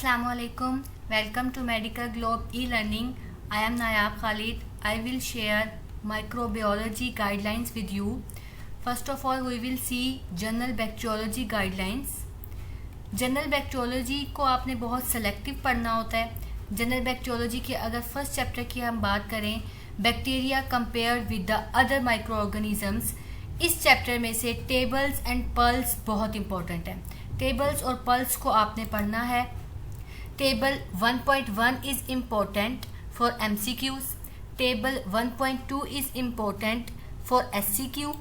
Assalamu alaikum. Welcome to Medical Globe e-learning. I am Nayab Khalid. I will share microbiology guidelines with you. First of all, we will see general bacteriology guidelines. General bacteriology को आपने बहुत selective पढ़ना होता है. General bacteriology के अगर first chapter की हम बात करें, bacteria compare with the other micro organisms, इस चैप्टर में से टेबल्स एंड पल्स बहुत इंपॉर्टेंट है. टेबल्स और पल्स को आपने पढ़ना है. Table 1.1 is important for MCQs. Table 1.2 is important for SCQ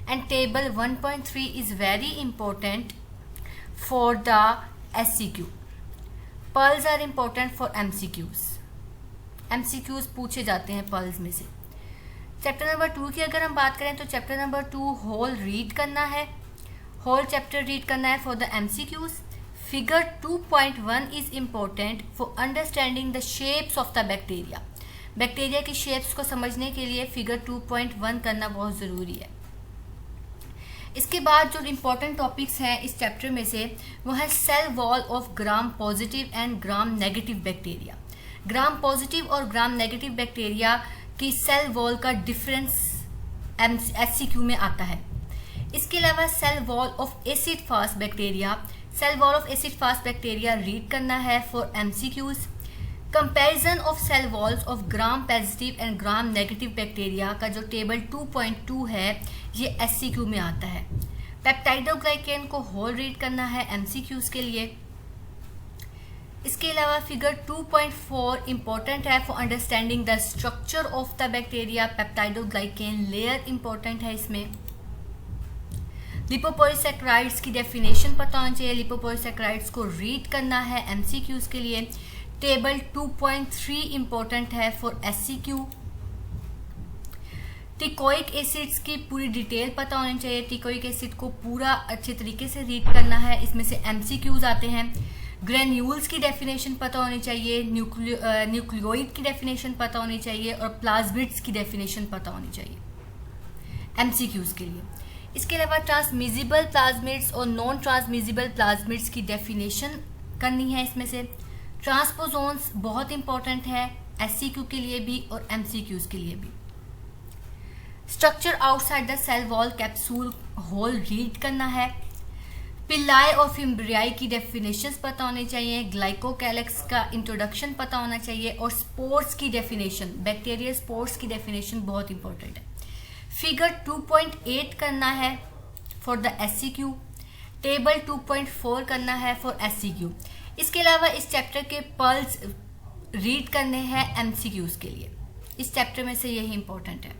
and table 1.3 is very important for the SCQ. Pearls are important for MCQs. MCQs पूछे जाते हैं pearls में से. चैप्टर नंबर 2 की अगर हम बात करें तो चैप्टर नंबर 2 होल रीड करना है. होल चैप्टर रीड करना है for the MCQs. Figure 2.1 is important for understanding the shapes of the bacteria. Bacteria की शेप्स को समझने के लिए फिगर 2.1 करना बहुत ज़रूरी है. इसके बाद जो इम्पोर्टेंट टॉपिक्स हैं इस चैप्टर में से वो है cell wall of gram positive and gram negative bacteria. Gram positive और ग्राम नेगेटिव बैक्टीरिया की सेल वॉल का डिफरेंस SCQ में आता है. इसके अलावा cell wall of acid fast bacteria, cell wall of acid fast bacteria read करना है for MCQs. Comparison of cell walls of gram positive and gram negative bacteria का जो टेबल 2.2 है ये SCQ में आता है. पेप्टाइडोग्लाइकेन को होल रीड करना है MCQs के लिए. इसके अलावा फिगर 2.4 इंपॉर्टेंट है for understanding the structure of the bacteria. Peptidoglycan layer important है इसमें. लिपोपोलिसैकेराइड्स की डेफिनेशन पता होनी चाहिए. लिपोपोलिसैकेराइड्स को रीड करना है MCQs के लिए. टेबल 2.3 इंपॉर्टेंट है फॉर SCQ. टिकोइक एसिड्स की पूरी डिटेल पता होनी चाहिए. टिकोइक एसिड को पूरा अच्छे तरीके से रीड करना है. इसमें से MCQs आते हैं. ग्रेन्यूल्स की डेफिनेशन पता होनी चाहिए. न्यूक्लियोइड की डेफिनेशन पता होनी चाहिए और प्लाज्मिड्स की डेफिनेशन पता होनी चाहिए MCQs के लिए. इसके अलावा ट्रांसमिजिबल प्लाज्मिड्स और नॉन ट्रांसमिजिबल प्लाज्मिड्स की डेफिनेशन करनी है. इसमें से ट्रांसपोजोन्स बहुत इंपॉर्टेंट है SCQ के लिए भी और MCQs के लिए भी. Structure outside the cell wall capsule whole read करना है. पिल्लाई और फिम्ब्रियाई की डेफिनेशंस पता होनी चाहिए. ग्लाइकोकैलेक्स का इंट्रोडक्शन पता होना चाहिए और स्पोर्स की डेफिनेशन, बैक्टीरियल स्पोर्स की डेफिनेशन बहुत इंपॉर्टेंट है. फिगर 2.8 करना है फॉर द SCQ. टेबल 2.4 करना है फॉर SCQ. इसके अलावा इस चैप्टर के पल्स रीड करने हैं MCQs के लिए. इस चैप्टर में से यही इंपॉर्टेंट है.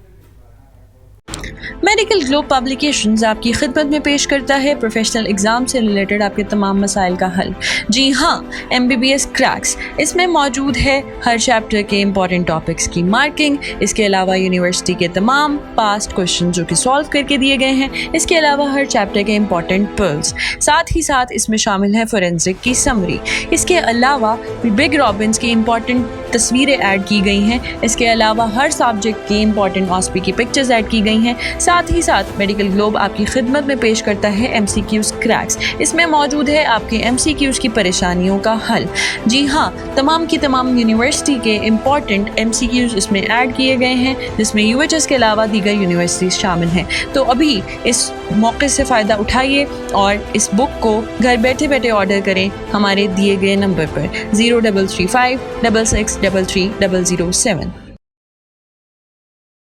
मेडिकल ग्लोब पब्लिकेशंस आपकी खिदमत में पेश करता है प्रोफेशनल एग्ज़ाम से रिलेटेड आपके तमाम मसाइल का हल. जी हाँ, MBBS क्रैक्स, इसमें मौजूद है हर चैप्टर के इंपॉर्टेंट टॉपिक्स की मार्किंग. इसके अलावा यूनिवर्सिटी के तमाम पास्ट क्वेश्चन जो कि सॉल्व करके दिए गए हैं. इसके अलावा हर चैप्टर के इंपॉर्टेंट पर्ल्स, साथ ही साथ इसमें शामिल है फोरेंसिक की समरी. इसके अलावा बिग रॉबिन्स की इंपॉर्टेंट तस्वीरें ऐड की गई हैं. इसके अलावा हर सब्जेक्ट की इंपॉर्टेंट ऑस्पी की पिक्चर्स ऐड की गई हैं. साथ ही साथ मेडिकल ग्लोब आपकी खिदमत में पेश करता है MCQs क्रैक्स. इसमें मौजूद है आपके MCQs की परेशानियों का हल. जी हाँ, तमाम की तमाम यूनिवर्सिटी के इंपॉर्टेंट MCQs इसमें ऐड किए गए हैं, जिसमें UHS के अलावा दीगर यूनिवर्सिटीज़ शामिल हैं. तो अभी इस मौके से फ़ायदा उठाइए और इस बुक को घर बैठे बैठे ऑर्डर करें हमारे दिए गए नंबर पर 0335 66 33 007.